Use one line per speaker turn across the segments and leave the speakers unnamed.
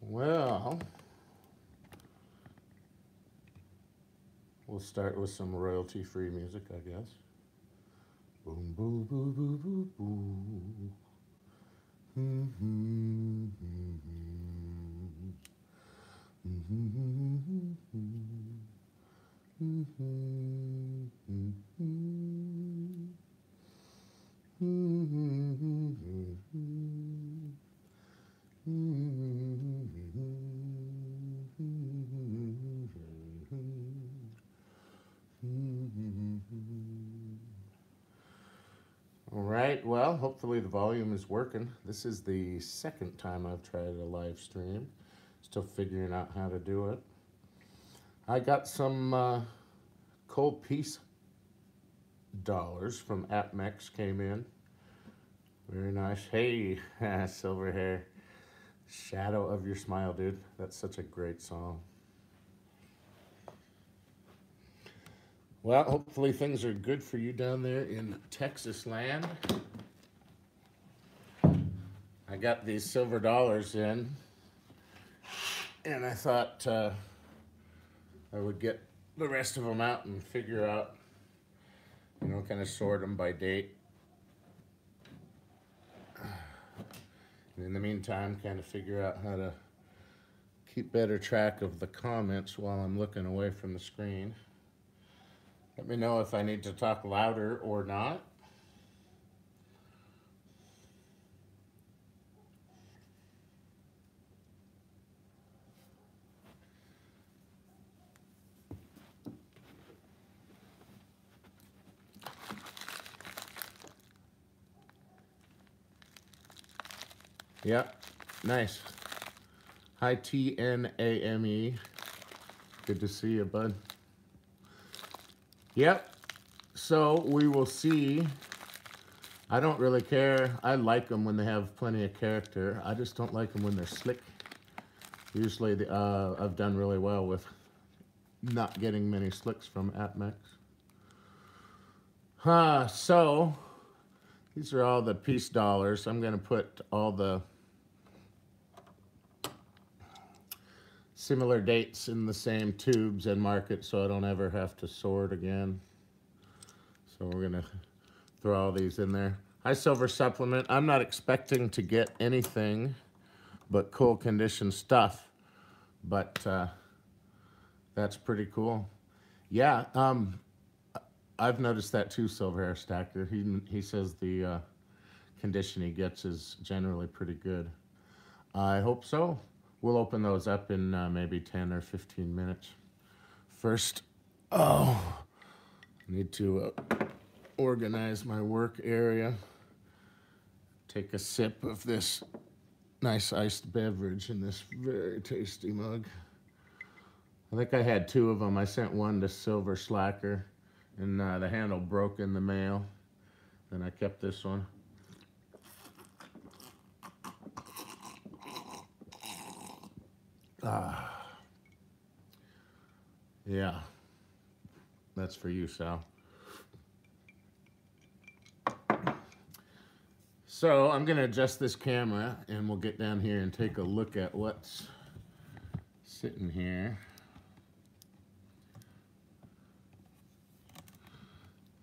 Well, we'll start with some royalty-free music, I guess. Boom, boom, boom, boom, boom, boom. All right, well, hopefully the volume is working. This is the second time I've tried a live stream. Still figuring out how to do it. I got some cold piece dollars from AppMex came in. Very nice. Hey, silver hair. Shadow of Your Smile, dude. That's such a great song. Well, hopefully things are good for you down there in Texas land. I got these silver dollars in, and I thought I would get the rest of them out and figure out, you know, kind of sort them by date. And in the meantime, kind of figure out how to keep better track of the comments while I'm looking away from the screen. Let me know if I need to talk louder or not. Yep, nice. Hi, TNAME. Good to see you, bud. Yep, so we will see. I don't really care. I like them when they have plenty of character. I just don't like them when they're slick. Usually I've done really well with not getting many slicks from AppMex. So these are all the piece dollars. I'm gonna put all the similar dates in the same tubes and mark it so I don't ever have to sort again. So we're gonna throw all these in there. Hi, Silver Supplement. I'm not expecting to get anything but cool condition stuff, but that's pretty cool. Yeah, I've noticed that too, Silver Hair Stacker. He says the condition he gets is generally pretty good. I hope so. We'll open those up in maybe 10 or 15 minutes. First, I need to organize my work area. Take a sip of this nice iced beverage in this very tasty mug. I think I had two of them. I sent one to Silver Slacker, and the handle broke in the mail. Then I kept this one. Yeah, that's for you, Sal. So I'm gonna adjust this camera and we'll get down here and take a look at what's sitting here.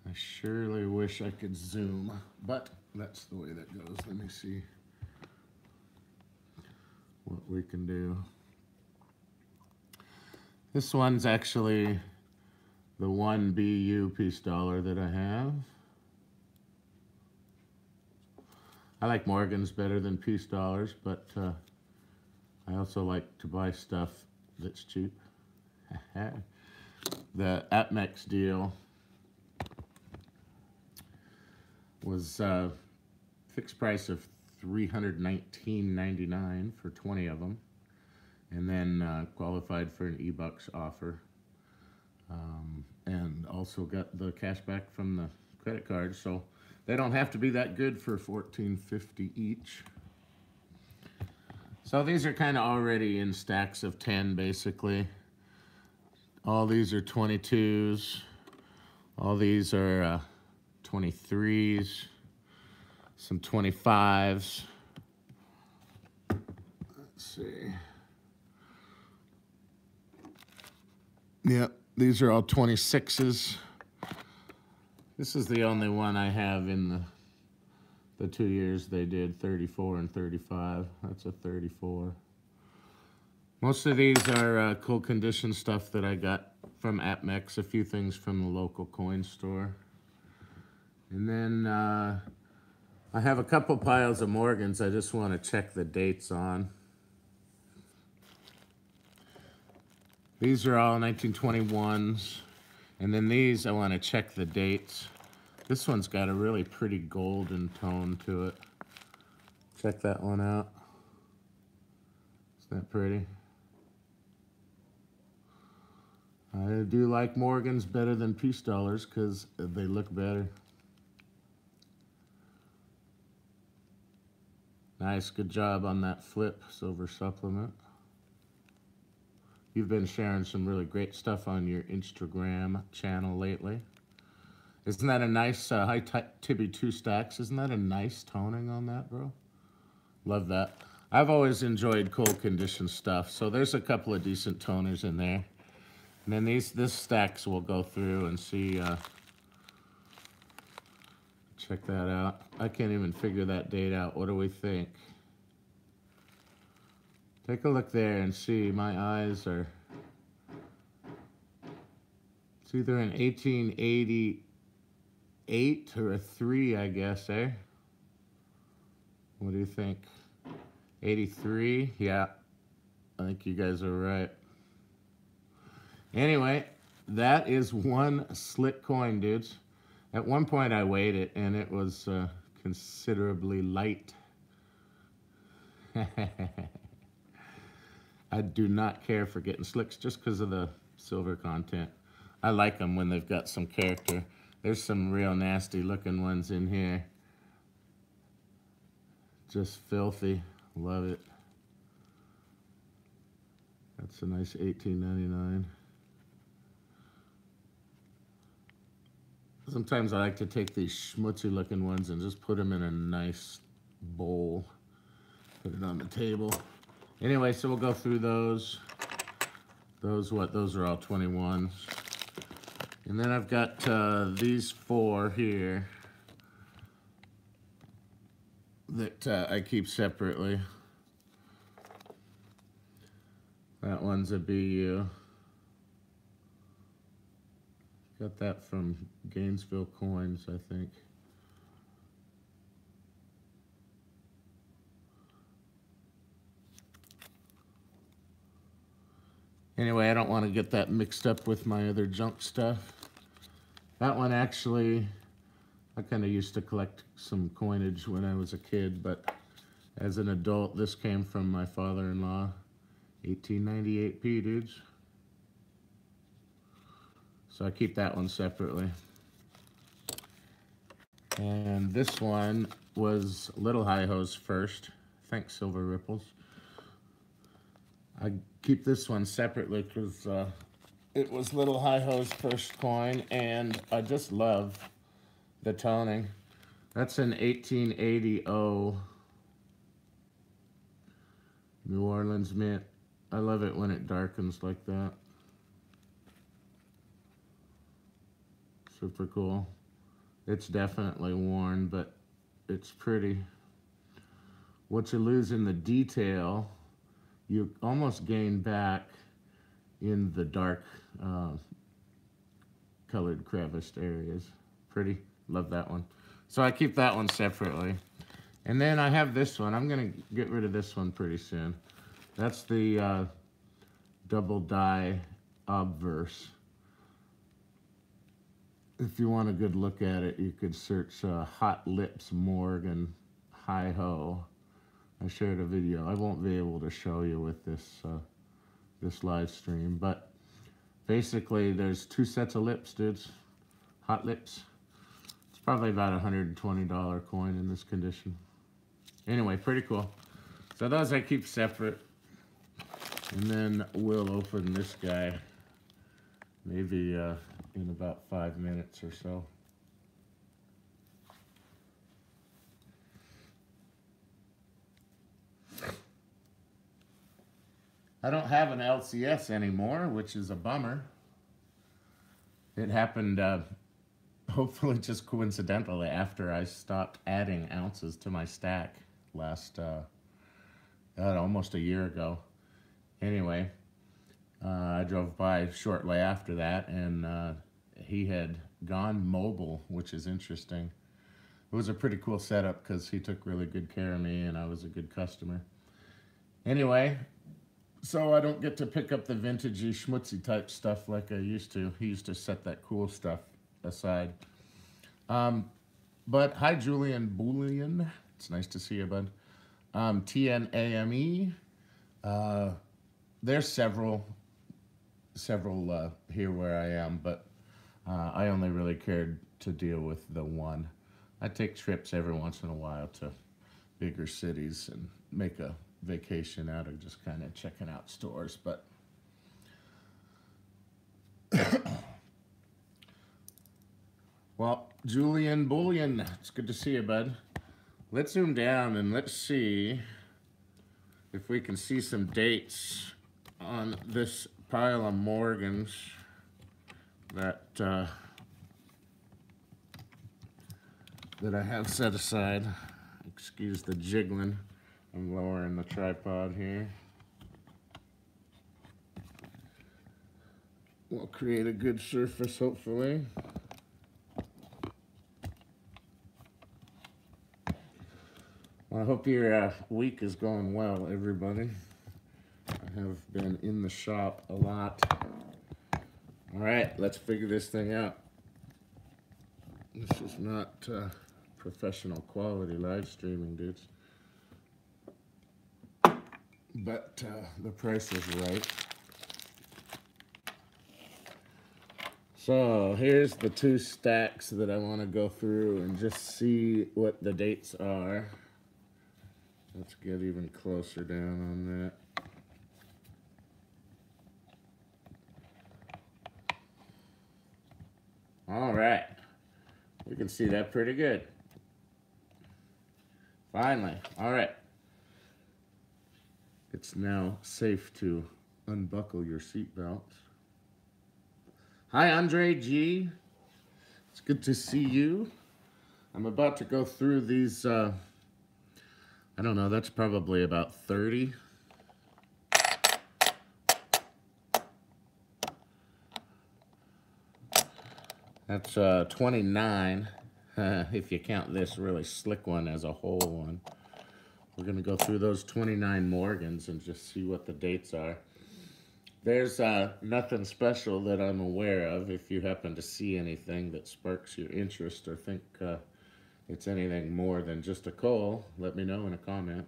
I surely wish I could zoom, but that's the way that goes. Let me see what we can do. This one's actually the 1BU piece dollar that I have. I like Morgan's better than piece dollars, but I also like to buy stuff that's cheap. The AppMex deal was fixed price of $319.99 for 20 of them. And then qualified for an eBucks offer, and also got the cash back from the credit card. So they don't have to be that good for $14.50 each. So these are kind of already in stacks of 10, basically. All these are 22s. All these are 23s. Some 25s. Let's see. Yep, these are all 26s. This is the only one I have in the 2 years they did 34 and 35. That's a 34. Most of these are cool condition stuff that I got from AppMex, a few things from the local coin store. And then I have a couple piles of Morgans I just want to check the dates on. These are all 1921s. And then these I want to check the dates. This one's got a really pretty golden tone to it. Check that one out. Isn't that pretty? I do like Morgans better than piece dollars because they look better. Nice, good job on that flip, silver supplement. You've been sharing some really great stuff on your Instagram channel lately. Isn't that a nice high Tibby 2 stacks? Isn't that a nice toning on that, bro? Love that. I've always enjoyed cold condition stuff, so there's a couple of decent toners in there. And then this stacks we'll go through and see. Check that out. I can't even figure that date out. What do we think? Take a look there and see. My eyes are... It's either an 1888 or a 3, I guess, eh? What do you think? 83? Yeah. I think you guys are right. Anyway, that is one slick coin, dudes. At one point I weighed it and it was considerably light. I do not care for getting slicks just because of the silver content. I like them when they've got some character. There's some real nasty looking ones in here. Just filthy. Love it. That's a nice $18.99. Sometimes I like to take these schmutzy looking ones and just put them in a nice bowl. Put it on the table. Anyway, so we'll go through those. Those are all 21s. And then I've got these 4 here that I keep separately. That one's a BU. Got that from Gainesville Coins, I think. Anyway, I don't want to get that mixed up with my other junk stuff. That one actually, I kind of used to collect some coinage when I was a kid, but as an adult, this came from my father-in-law. 1898p, dudes. So I keep that one separately. And this one was Little Hi-Ho's first. Thanks, Silver Ripples. I keep this one separately because it was Little Hi-Ho's first coin, and I just love the toning. That's an 1880 New Orleans Mint. I love it when it darkens like that. Super cool. It's definitely worn, but it's pretty. What you lose in the detail, you almost gain back in the dark colored creviced areas. Pretty. Love that one. So I keep that one separately. And then I have this one. I'm going to get rid of this one pretty soon. That's the double die obverse. If you want a good look at it, you could search Hot Lips Morgan Hi-Ho. I shared a video. I won't be able to show you with this this live stream, but basically there's 2 sets of lips, dudes. Hot lips. It's probably about a $120 coin in this condition. Anyway, pretty cool. So those I keep separate. And then we'll open this guy maybe in about 5 minutes or so. I don't have an LCS anymore, which is a bummer. It happened, hopefully just coincidentally, after I stopped adding ounces to my stack last, almost a year ago. Anyway, I drove by shortly after that, and he had gone mobile, which is interesting. It was a pretty cool setup because he took really good care of me, and I was a good customer. Anyway, so I don't get to pick up the vintagey, schmutzy type stuff like I used to. He used to set that cool stuff aside. But hi, Julian Bullion. It's nice to see you, bud. TNAME. There's several here where I am, but I only really cared to deal with the one. I take trips every once in a while to bigger cities and make a vacation out of just kind of checking out stores, but well, Julian Bullion, it's good to see you, bud. Let's zoom down and let's see if we can see some dates on this pile of Morgans that that I have set aside. Excuse the jiggling. I'm lowering the tripod here. We'll create a good surface, hopefully. Well, I hope your week is going well, everybody. I have been in the shop a lot. All right, let's figure this thing out. This is not professional quality live streaming, dudes. But the price is right. So here's the two stacks that I want to go through and just see what the dates are. Let's get even closer down on that. All right, we can see that pretty good. Finally, all right. It's now safe to unbuckle your seatbelts. Hi, Andre G. It's good to see you. I'm about to go through these, I don't know, that's probably about 30. That's 29, if you count this really slick one as a whole one. We're going to go through those 29 Morgans and just see what the dates are. There's nothing special that I'm aware of. If you happen to see anything that sparks your interest or think it's anything more than just a coal, let me know in a comment.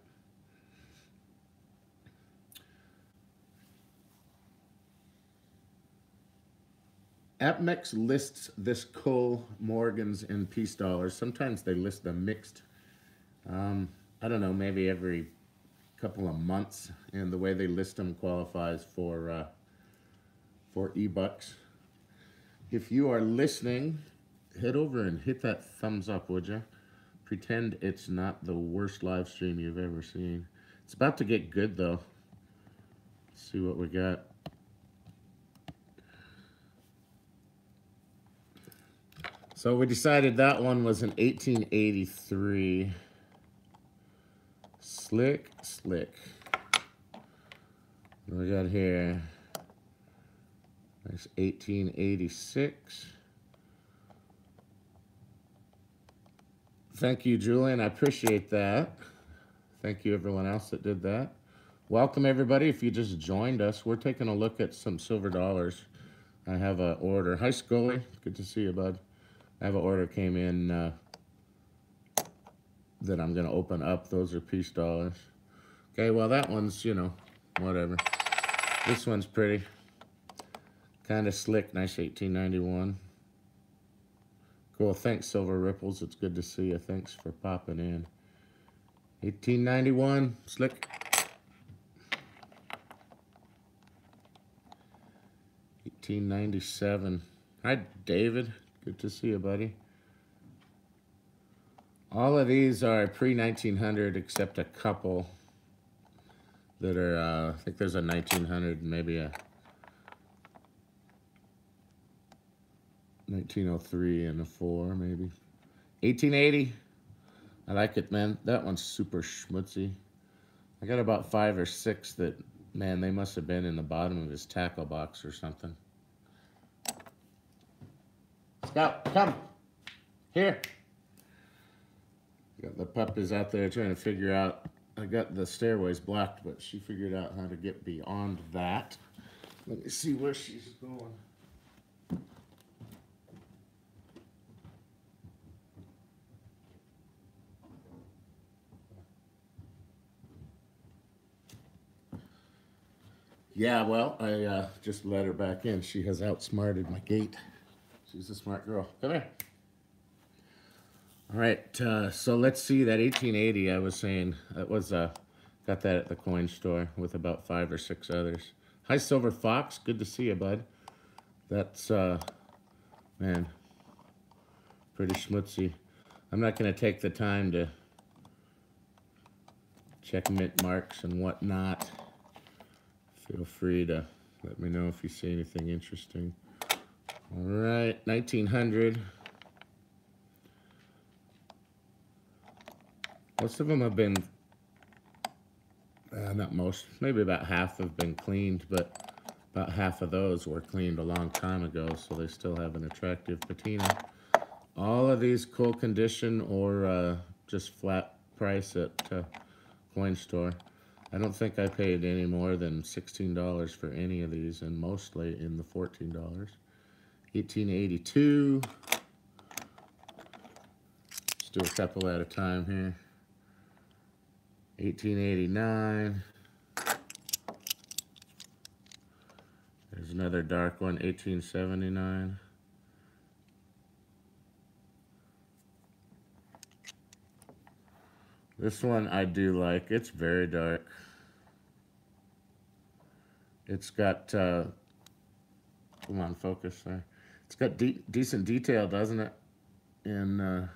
AppMex lists this coal Morgans in peace dollars. Sometimes they list them mixed. I don't know, maybe every couple of months, and the way they list them qualifies for e-bucks. If you are listening, head over and hit that thumbs up, would you? Pretend it's not the worst live stream you've ever seen. It's about to get good, though. Let's see what we got. So we decided that one was an 1883. Slick, slick. What we got here? Nice 1886. Thank you, Julian. I appreciate that. Thank you, everyone else that did that. Welcome, everybody. If you just joined us, we're taking a look at some silver dollars. I have an order. Hi, Scully. Good to see you, bud. I have an order came in that I'm going to open up. Those are peace dollars. Okay, well, that one's, you know, whatever. This one's pretty. Kind of slick. Nice 1891. Cool. Thanks, Silver Ripples. It's good to see you. Thanks for popping in. 1891. Slick. 1897. Hi, David. Good to see you, buddy. All of these are pre-1900 except a couple that are, I think there's a 1900 and maybe a 1903 and a 4, maybe. 1880. I like it, man. That one's super schmutzy. I got about 5 or 6 that, man, they must have been in the bottom of his tackle box or something. Scout, come. Here. Got the pup is out there trying to figure out. I got the stairways blocked, but she figured out how to get beyond that. Let me see where she's going. Yeah, well, I just let her back in. She has outsmarted my gate. She's a smart girl. Come here. All right, so let's see that 1880 I was saying. That was, got that at the coin store with about 5 or 6 others. Hi, Silver Fox. Good to see you, bud. That's, man, pretty schmutzy. I'm not going to take the time to check mint marks and whatnot. Feel free to let me know if you see anything interesting. All right, 1900. Most of them have been, not most, maybe about half have been cleaned, but about half of those were cleaned a long time ago, so they still have an attractive patina. All of these cool condition or just flat price at coin store. I don't think I paid any more than $16 for any of these, and mostly in the $14. 1882. Let's do a couple at a time here. 1889. There's another dark one, 1879. This one I do like. It's very dark. It's got, come on, focus there. It's got decent detail, doesn't it? And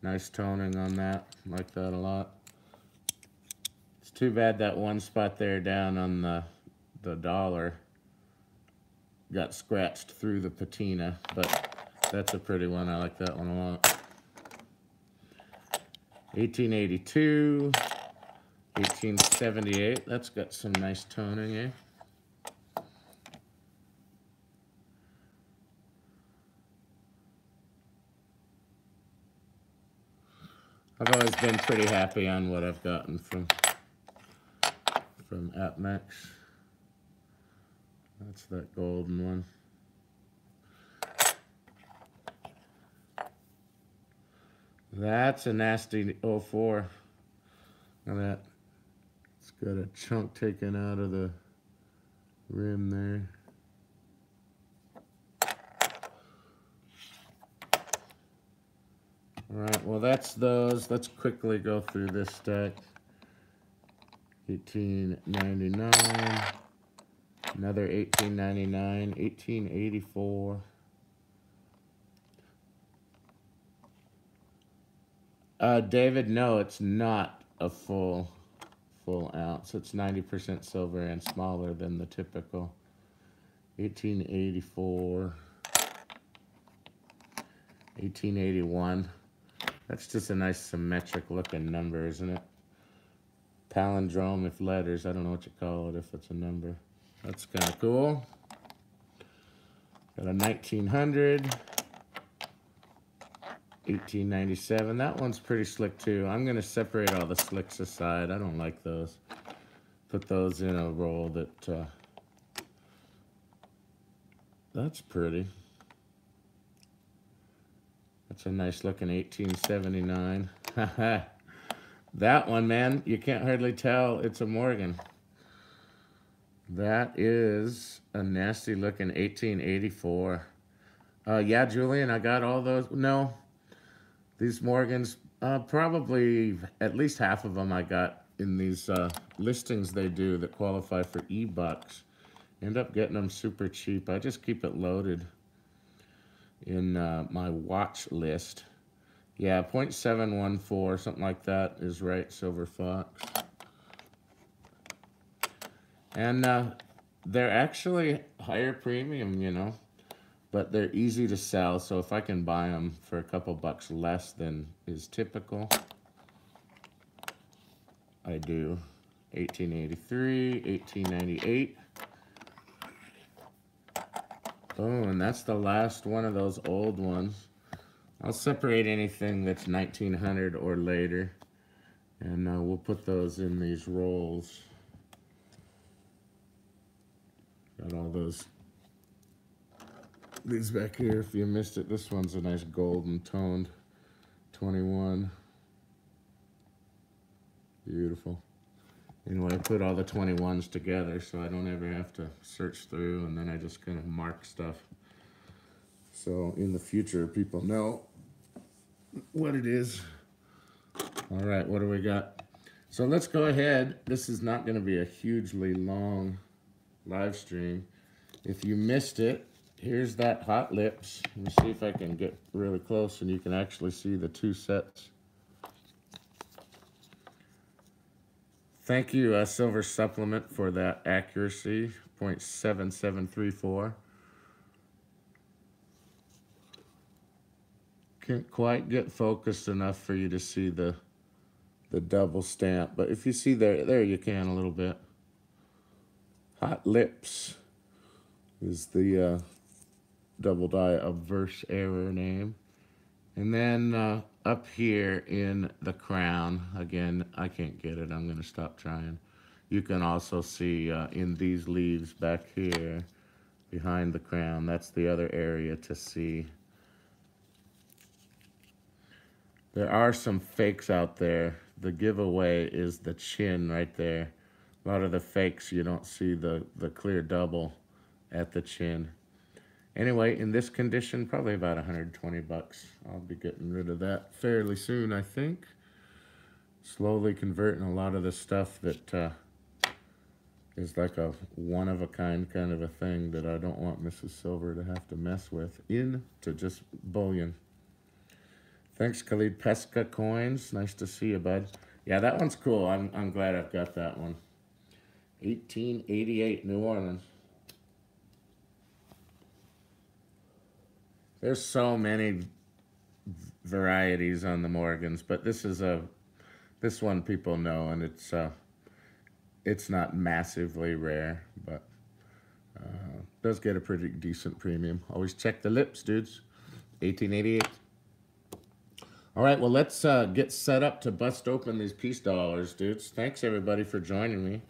nice toning on that. Like that a lot. It's too bad that one spot there down on the dollar got scratched through the patina, but that's a pretty one. I like that one a lot. 1882, 1878. That's got some nice toning, eh? I've always been pretty happy on what I've gotten from AppMex. That's that golden one. That's a nasty 04. Look at that. It's got a chunk taken out of the rim there. All right, well, that's those. Let's quickly go through this stack. 1899, another 1899, 1884. David, no, it's not a full ounce. It's 90% silver and smaller than the typical. 1884, 1881. That's just a nice symmetric looking number, isn't it? Palindrome if letters. I don't know what you call it if it's a number. That's kind of cool. Got a 1900. 1897. That one's pretty slick too. I'm going to separate all the slicks aside. I don't like those. Put those in a roll that... that's pretty. That's a nice looking 1879. That one, man, you can't hardly tell it's a Morgan. That is a nasty looking 1884. Yeah, Julian, I got all those. No, these Morgans, probably at least half of them I got in these listings they do that qualify for e-bucks. End up getting them super cheap. I just keep it loaded in my watch list. Yeah, 0.714, something like that is right, Silver Fox. And they're actually higher premium, you know. but they're easy to sell. So if I can buy them for a couple bucks less than is typical, I do. 1883, 1898. Oh, and that's the last one of those old ones. I'll separate anything that's 1900 or later, and we'll put those in these rolls. Got all these back here if you missed it. This one's a nice golden toned 21. Beautiful. Anyway, I put all the 21s together so I don't ever have to search through, and then I just kind of mark stuff. So in the future, people know what it is. All right, what do we got? So let's go ahead. This is not going to be a hugely long live stream. If you missed it, here's that Hot Lips. Let me see if I can get really close and you can actually see the two sets. Thank you, Silver Supplement, for that accuracy, 0.7734. Can't quite get focused enough for you to see the double stamp, but if you see there you can a little bit. Hot Lips is the double die obverse error name. And then up here in the crown, again, I can't get it. I'm going to stop trying. You can also see in these leaves back here behind the crown. That's the other area to see. There are some fakes out there. The giveaway is the chin right there. A lot of the fakes, you don't see the clear double at the chin. Anyway, in this condition, probably about 120 bucks. I'll be getting rid of that fairly soon, I think. Slowly converting a lot of the stuff that is like a one-of-a-kind kind of a thing that I don't want Mrs. Silver to have to mess with into just bullion. Thanks, Khalid Pesca Coins. Nice to see you, bud. Yeah, that one's cool. I'm glad I've got that one. 1888, New Orleans. There's so many varieties on the Morgans, but this one people know, and it's not massively rare, but does get a pretty decent premium. Always check the lips, dudes. 1888. All right, well, let's get set up to bust open these piece dollars, dudes. Thanks, everybody, for joining me.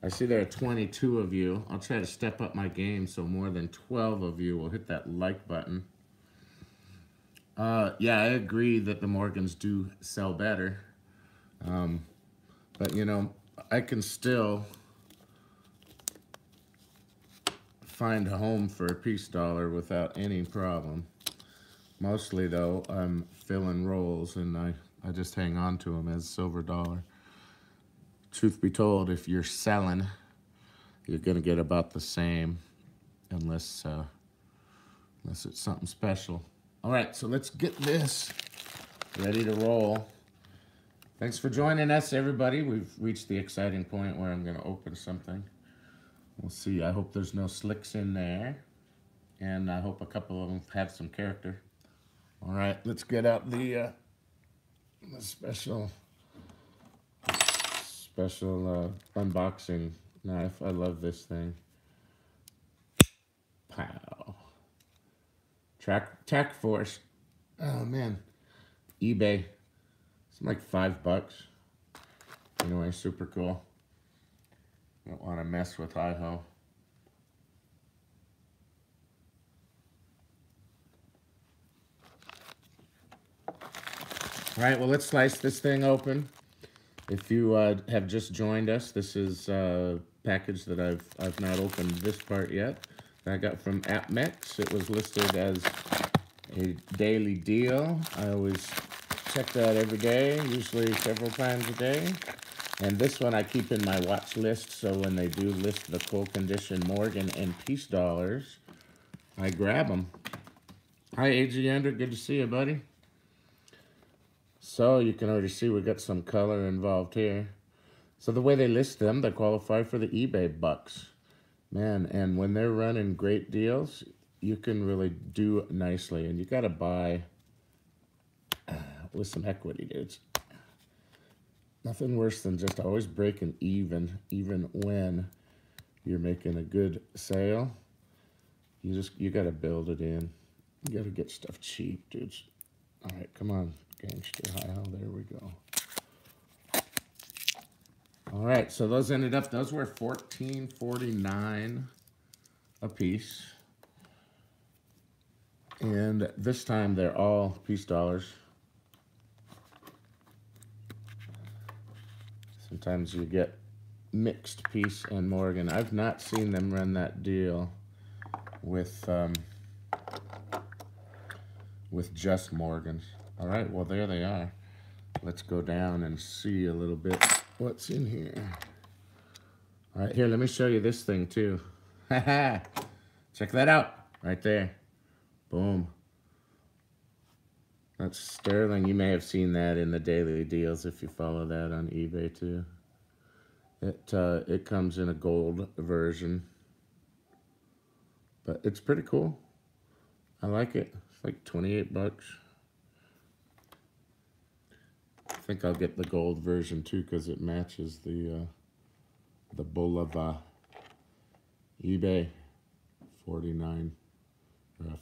I see there are 22 of you. I'll try to step up my game so more than 12 of you will hit that like button. Yeah, I agree that the Morgans do sell better. But, you know, I can still find a home for a piece dollar without any problem. Mostly, though, I'm filling rolls, and I just hang on to them as silver dollar. Truth be told, if you're selling, you're going to get about the same unless it's something special. All right, so let's get this ready to roll. Thanks for joining us, everybody. We've reached the exciting point where I'm going to open something. We'll see. I hope there's no slicks in there, and I hope a couple of them have some character. All right, let's get out the special unboxing knife. I love this thing. Pow. Tack Force. Oh man, eBay. It's like $5. Anyway, super cool. Don't want to mess with Hi-Ho. All right, well, let's slice this thing open. If you have just joined us, this is a package that I've not opened this part yet. I got from AppMex. It was listed as a daily deal. I always check that every day, usually several times a day. And this one I keep in my watch list, so when they do list the full condition Morgan and piece dollars, I grab them. Hi, A.G. Ender. Good to see you, buddy. So you can already see we got some color involved here. So the way they list them, they qualify for the eBay bucks. Man, and when they're running great deals, you can really do nicely, and you got to buy with some equity, dudes. Nothing worse than just always breaking even when you're making a good sale. You got to build it in. You got to get stuff cheap, dudes. All right, come on, gangster. Hi-ho, there we go. All right, so those were $14.49 a piece. And this time they're all piece dollars. Sometimes you get mixed piece and Morgan. I've not seen them run that deal with just Morgans. All right, well, there they are. Let's go down and see a little bit what's in here. All right, here, let me show you this thing too. Check that out right there. Boom. That's sterling. You may have seen that in the daily deals if you follow that on eBay too. It comes in a gold version, but it's pretty cool. I like it. It's like 28 bucks. I think I'll get the gold version too because it matches the Bulava eBay.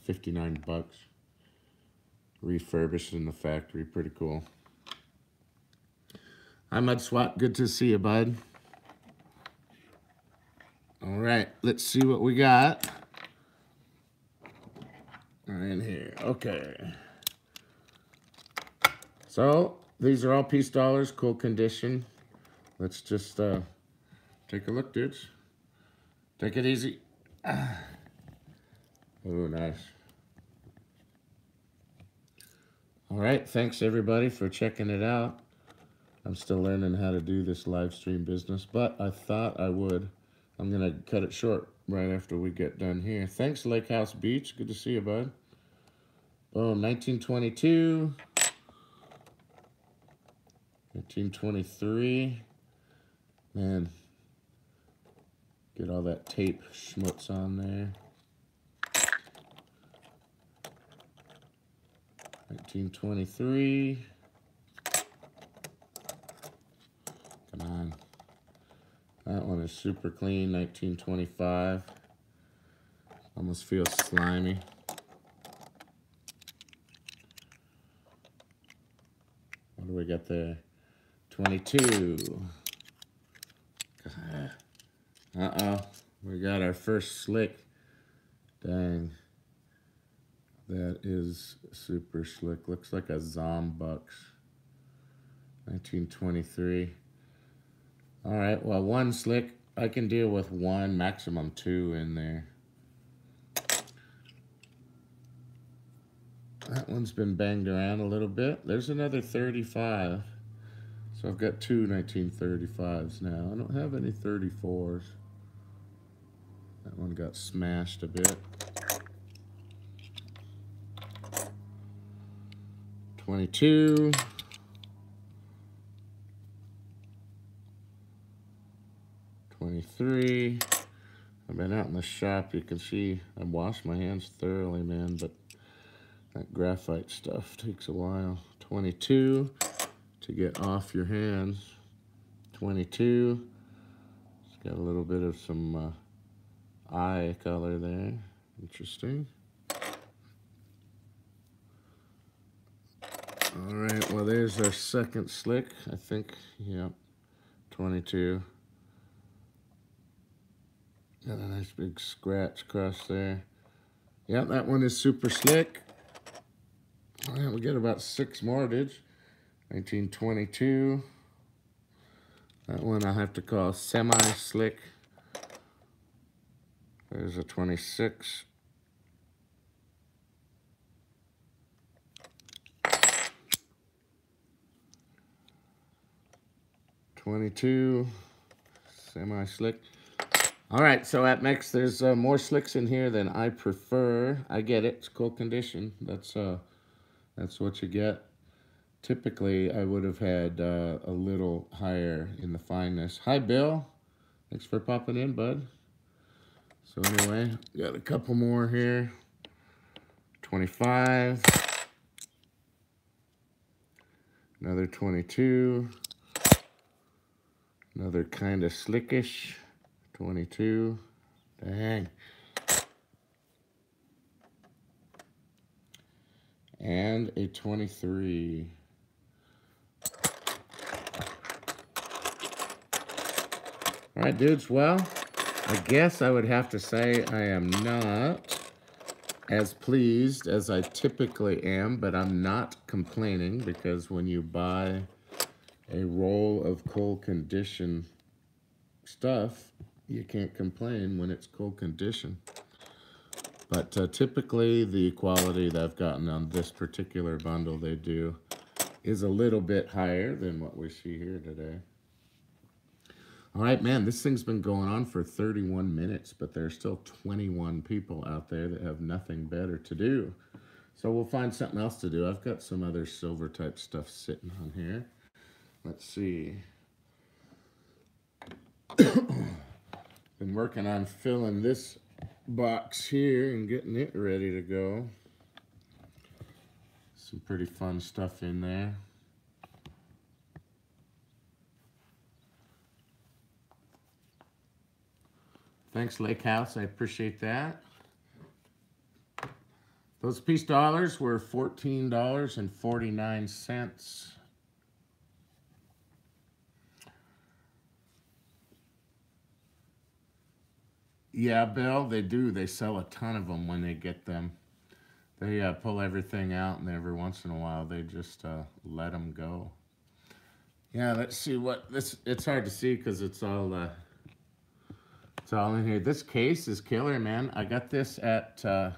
59 bucks. Refurbished in the factory. Pretty cool. Hi, Mud Swat. Good to see you, bud. All right, let's see what we got. Right here. Okay. So, these are all piece dollars, cool condition. Let's just take a look, dudes. Take it easy. Oh, nice. All right, thanks everybody for checking it out. I'm still learning how to do this live stream business, but I thought I would. I'm gonna cut it short right after we get done here. Thanks, Lake House Beach. Good to see you, bud. Boom, 1922. 1923. Man, get all that tape schmutz on there. 1923. Come on. That one is super clean. 1925. Almost feels slimy. What do we got there? 22. Uh-oh. We got our first slick. Dang. That is super slick. Looks like a Zombucks. 1923. All right, well, one slick. I can deal with one, maximum two in there. That one's been banged around a little bit. There's another 35. So I've got two 1935s now. I don't have any 34s. That one got smashed a bit. 22. 23. I've been out in the shop. You can see I washed my hands thoroughly, man, but that graphite stuff takes a while. 22 to get off your hands. 22. It's got a little bit of some eye color there. Interesting. All right, well, there's our second slick, I think. Yep, 22. Got a nice big scratch across there. Yep, that one is super slick. All right, we get about 6 more, dudes. 1922. That one I have to call semi-slick. There's a 26. '22, semi-slick. All right, so at Mex, there's more slicks in here than I prefer. I get it, it's cool condition. That's what you get. Typically, I would have had a little higher in the fineness. Hi, Bill. Thanks for popping in, bud. So anyway, got a couple more here. 25. Another 22. Another kind of slickish 22. Dang. And a 23. All right, dudes, well, I guess I would have to say I am not as pleased as I typically am, but I'm not complaining, because when you buy a roll of cold condition stuff, you can't complain when it's cold condition. But typically the quality that I've gotten on this particular bundle they do is a little bit higher than what we see here today. All right, man, this thing's been going on for 31 minutes, but there's still 21 people out there that have nothing better to do. So we'll find something else to do. I've got some other silver type stuff sitting on here. Let's see. Been working on filling this box here and getting it ready to go. Some pretty fun stuff in there. Thanks, Lake House. I appreciate that. Those piece dollars were $14.49. Yeah, Bill, they do. They sell a ton of them when they get them. They pull everything out, and every once in a while they just let them go. Yeah, let's see what this. It's hard to see because it's all in here. This case is killer, man. I got this at, there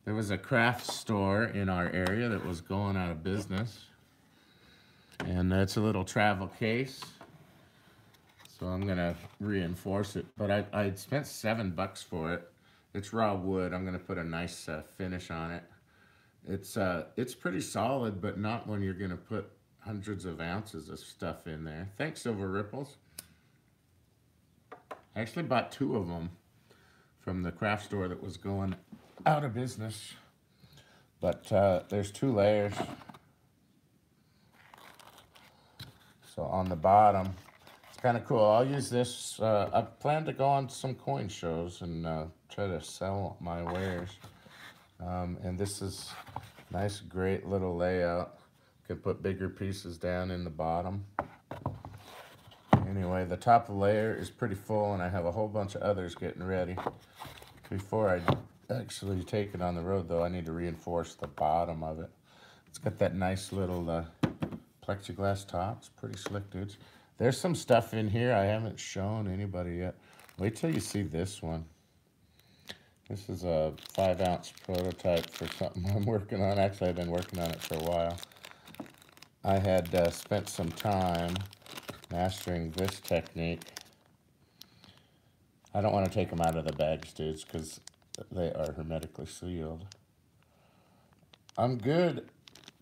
was a craft store in our area that was going out of business. And it's a little travel case. So I'm gonna reinforce it. But I spent $7 for it. It's raw wood. I'm gonna put a nice finish on it. It's pretty solid, but not when you're gonna put hundreds of ounces of stuff in there. Thanks, Silver Ripples. I actually bought 2 of them from the craft store that was going out of business. But there's 2 layers. So on the bottom, it's kind of cool. I'll use this. I plan to go on some coin shows and try to sell my wares. And this is nice, great little layout. Could put bigger pieces down in the bottom. Anyway, the top layer is pretty full, and I have a whole bunch of others getting ready. Before I actually take it on the road, though, I need to reinforce the bottom of it. It's got that nice little plexiglass top. It's pretty slick, dudes. There's some stuff in here I haven't shown anybody yet. Wait till you see this one. This is a 5-ounce prototype for something I'm working on. Actually, I've been working on it for a while. I had spent some time mastering this technique. I don't want to take them out of the bags, dudes, because they are hermetically sealed. I'm good.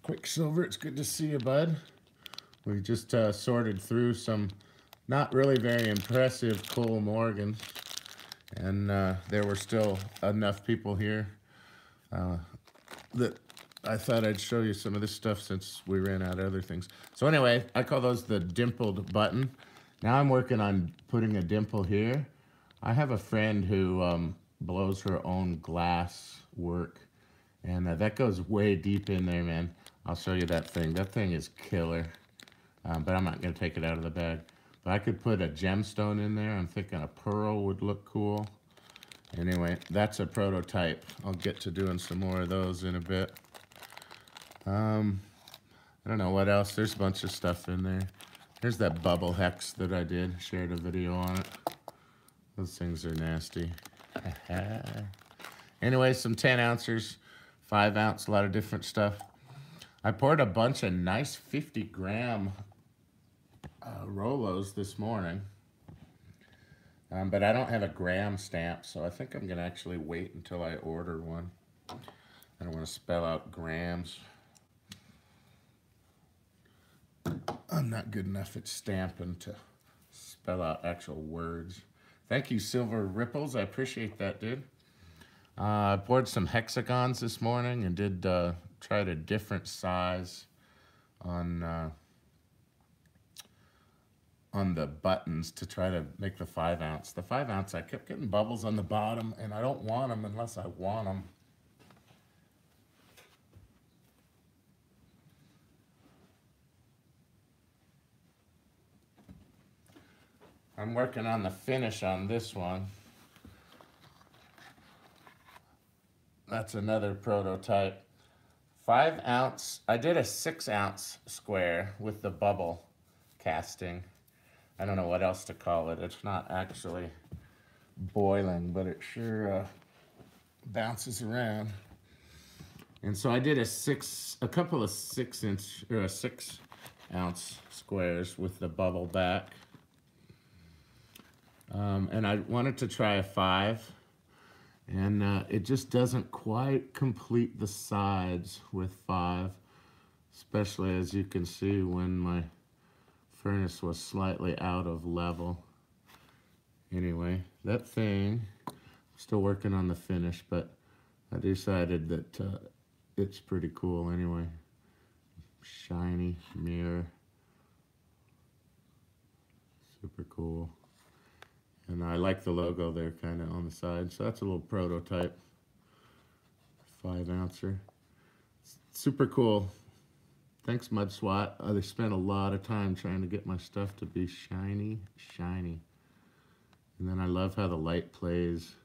Quicksilver, it's good to see you, bud. We just sorted through some not really very impressive Cole Morgans, and there were still enough people here that I thought I'd show you some of this stuff since we ran out of other things. So anyway, I call those the dimpled button. Now I'm working on putting a dimple here. I have a friend who blows her own glass work, and that goes way deep in there, man. I'll show you that thing. That thing is killer, but I'm not gonna take it out of the bag. But I could put a gemstone in there. I'm thinking a pearl would look cool. Anyway, that's a prototype. I'll get to doing some more of those in a bit. I don't know what else. There's a bunch of stuff in there. There's that bubble hex that I did. Shared a video on it. Those things are nasty. Anyway, some 10 ounces, 5 ounce, a lot of different stuff. I poured a bunch of nice 50-gram Rolos this morning. But I don't have a gram stamp, so I think I'm going to actually wait until I order one. I don't want to spell out grams. I'm not good enough at stamping to spell out actual words. Thank you, Silver Ripples. I appreciate that, dude. I poured some hexagons this morning and did tried a different size on the buttons to try to make the 5-ounce. The 5-ounce, I kept getting bubbles on the bottom, and I don't want them unless I want them. I'm working on the finish on this one. That's another prototype. 5-ounce, I did a 6-ounce square with the bubble casting. I don't know what else to call it. It's not actually boiling, but it sure bounces around. And so I did a couple of 6-inch or 6-ounce squares with the bubble back. And I wanted to try a 5, and it just doesn't quite complete the sides with 5, especially as you can see when my furnace was slightly out of level. Anyway, that thing, I'm still working on the finish, but I decided that it's pretty cool anyway. Shiny mirror, super cool. And I like the logo there kind of on the side. So that's a little prototype 5-ouncer. Super cool. Thanks, Mud SWAT. They spent a lot of time trying to get my stuff to be shiny, shiny. And then I love how the light plays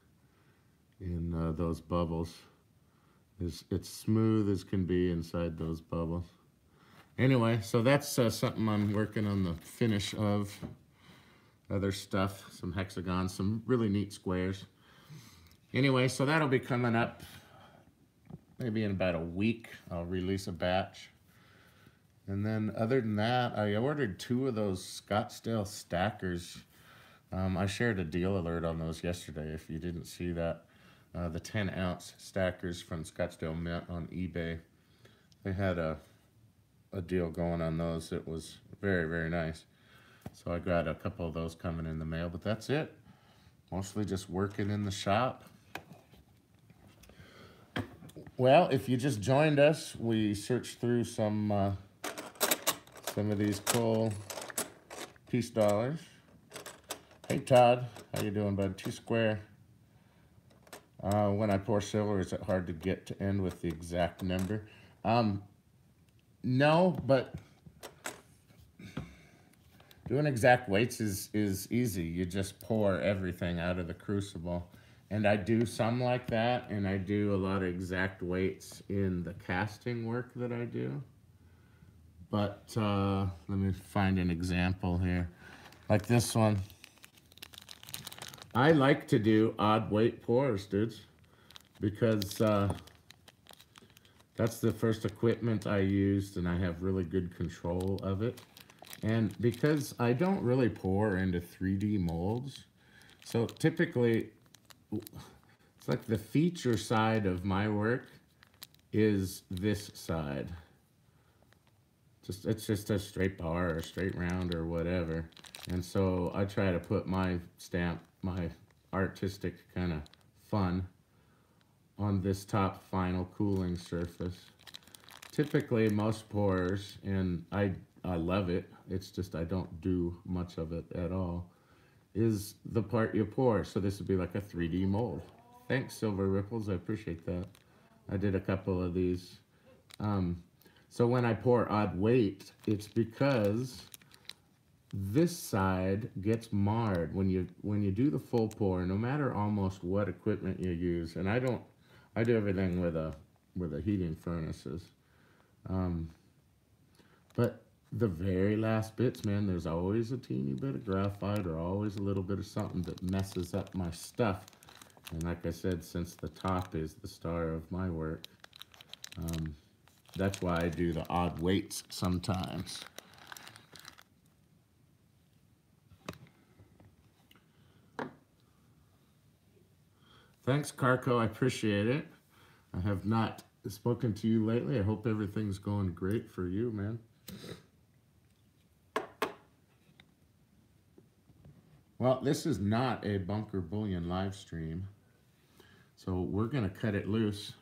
in those bubbles. It's smooth as can be inside those bubbles. Anyway, so that's something I'm working on the finish of. Other stuff, some hexagons, some really neat squares. Anyway, so that'll be coming up maybe in about a week. I'll release a batch. And then other than that, I ordered 2 of those Scottsdale stackers. I shared a deal alert on those yesterday if you didn't see that. The 10-ounce stackers from Scottsdale Mint on eBay. They had a deal going on those. It was very, very nice. So I got a couple of those coming in the mail, but that's it. Mostly just working in the shop. Well, if you just joined us, we searched through some of these cool piece dollars. Hey Todd, how you doing, bud? 2 square. When I pour silver, is it hard to get to end with the exact number? No, but doing exact weights is easy. You just pour everything out of the crucible. And I do some like that, and I do a lot of exact weights in the casting work that I do. But let me find an example here. Like this one. I like to do odd weight pours, dudes, because that's the first equipment I used, and I have really good control of it. And because I don't really pour into 3D molds, so typically, it's like the feature side of my work is this side. It's just a straight bar or a straight round or whatever. And so I try to put my stamp, my artistic kind of fun on this top final cooling surface. Typically, most pours, and I love it, it's just I don't do much of it at all, is the part you pour. So this would be like a 3D mold. Thanks, Silver Ripples, I appreciate that. I did a couple of these. So when I pour odd weight, it's because this side gets marred when you do the full pour, no matter almost what equipment you use. And I do everything with a heating furnaces. But the very last bits, man, there's always a teeny bit of graphite or always a little bit of something that messes up my stuff. And like I said, since the top is the star of my work, that's why I do the odd weights sometimes. Thanks, Carco. I appreciate it. I have not spoken to you lately. I hope everything's going great for you, man. Well, this is not a Bunker Bullion live stream. So we're gonna cut it loose.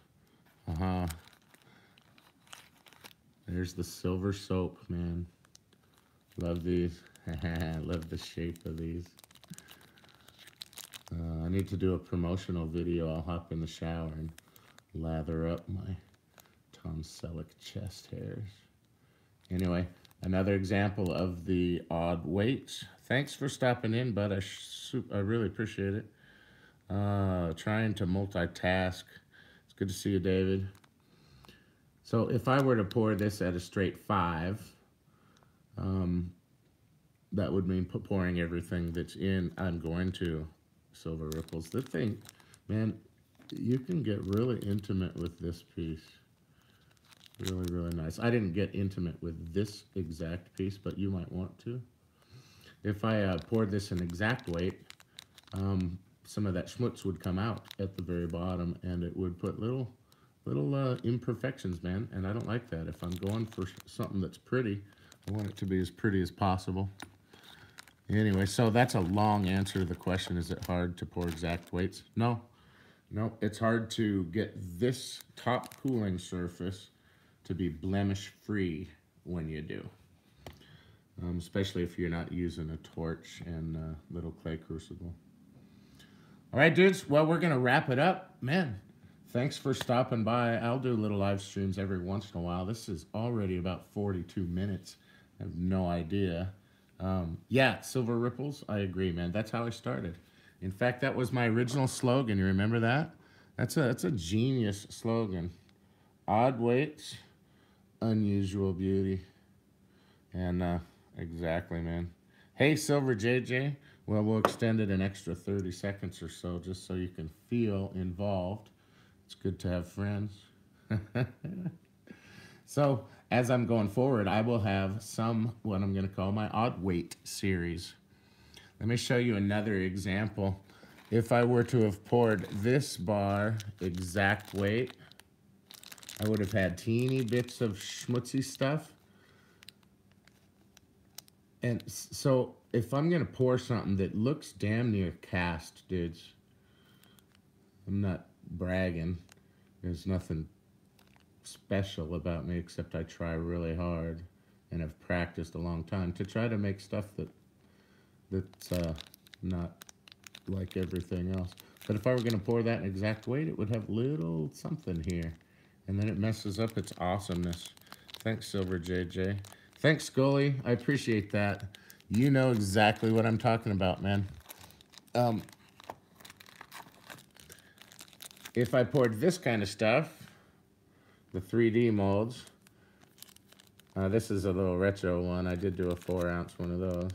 There's the silver soap, man. Love these. Love the shape of these. I need to do a promotional video. I'll hop in the shower and lather up my Tom Selleck chest hairs. Anyway, another example of the odd weights. Thanks for stopping in, bud. I really appreciate it. Trying to multitask. It's good to see you, David. So if I were to pour this at a straight 5, that would mean pouring everything that's in. I'm going to Silver Ripples. The thing, man, you can get really intimate with this piece. Really, really nice. I didn't get intimate with this exact piece, but you might want to. If I poured this in exact weight, some of that schmutz would come out at the very bottom, and it would put little imperfections, man. And I don't like that. If I'm going for something that's pretty, I want it to be as pretty as possible. Anyway, so that's a long answer to the question, is it hard to pour exact weights? No, it's hard to get this top cooling surface to be blemish-free when you do. Especially if you're not using a torch and a little clay crucible. All right, dudes, well, we're gonna wrap it up. Man, thanks for stopping by. I'll do little live streams every once in a while. This is already about 42 minutes. I have no idea. Yeah, Silver Ripples, I agree, man. That's how I started. In fact, that was my original slogan. You remember that? That's a genius slogan. Odd weights, unusual beauty. And exactly, man. Hey, Silver JJ. Well, we'll extend it an extra 30 seconds or so just so you can feel involved. It's good to have friends. So, as I'm going forward, I will have what I'm going to call my odd weight series. Let me show you another example. If I were to have poured this bar exact weight, I would have had teeny bits of schmutzy stuff. And so, if I'm going to pour something that looks damn near cast, dudes, I'm not bragging. There's nothing special about me except I try really hard and have practiced a long time to try to make stuff that's not like everything else. But if I were going to pour that in exact weight, it would have little something here, and then it messes up its awesomeness. Thanks, Silver JJ. Thanks, Scully. I appreciate that. You know exactly what I'm talking about, man. If I poured this kind of stuff, the 3D molds, this is a little retro one. I did do a 4-ounce one of those.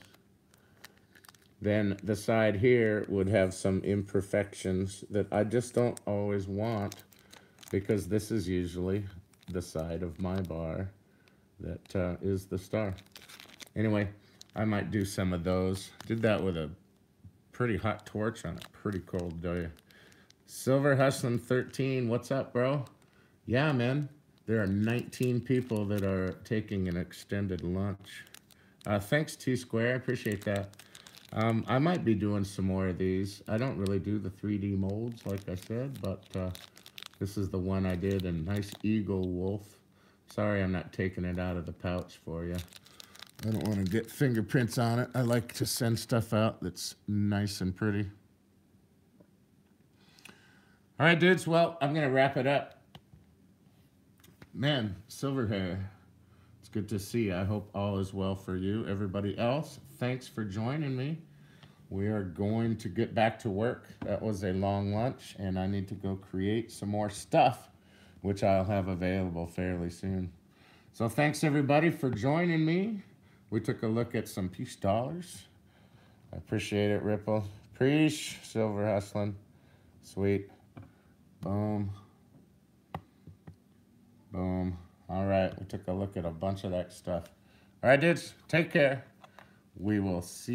Then the side here would have some imperfections that I just don't always want, because this is usually the side of my bar that is the star. Anyway, I might do some of those. Did that with a pretty hot torch on a pretty cold day. Silver Hustlin' 13, what's up, bro? Yeah, man, there are 19 people that are taking an extended lunch. Thanks, T-Square, I appreciate that. I might be doing some more of these. I don't really do the 3D molds, like I said, but this is the one I did, a nice eagle wolf. Sorry I'm not taking it out of the pouch for you. I don't want to get fingerprints on it. I like to send stuff out that's nice and pretty. All right, dudes, well, I'm going to wrap it up. Man, silver hair, it's good to see you. I hope all is well for you. Everybody else, thanks for joining me. We are going to get back to work. That was a long lunch, and I need to go create some more stuff, which I'll have available fairly soon. So thanks, everybody, for joining me. We took a look at some peace dollars. I appreciate it, Ripple. Preach, Silver Hustlin'. Sweet. Boom. Boom. All right, we took a look at a bunch of that stuff. All right, dudes, take care. We will see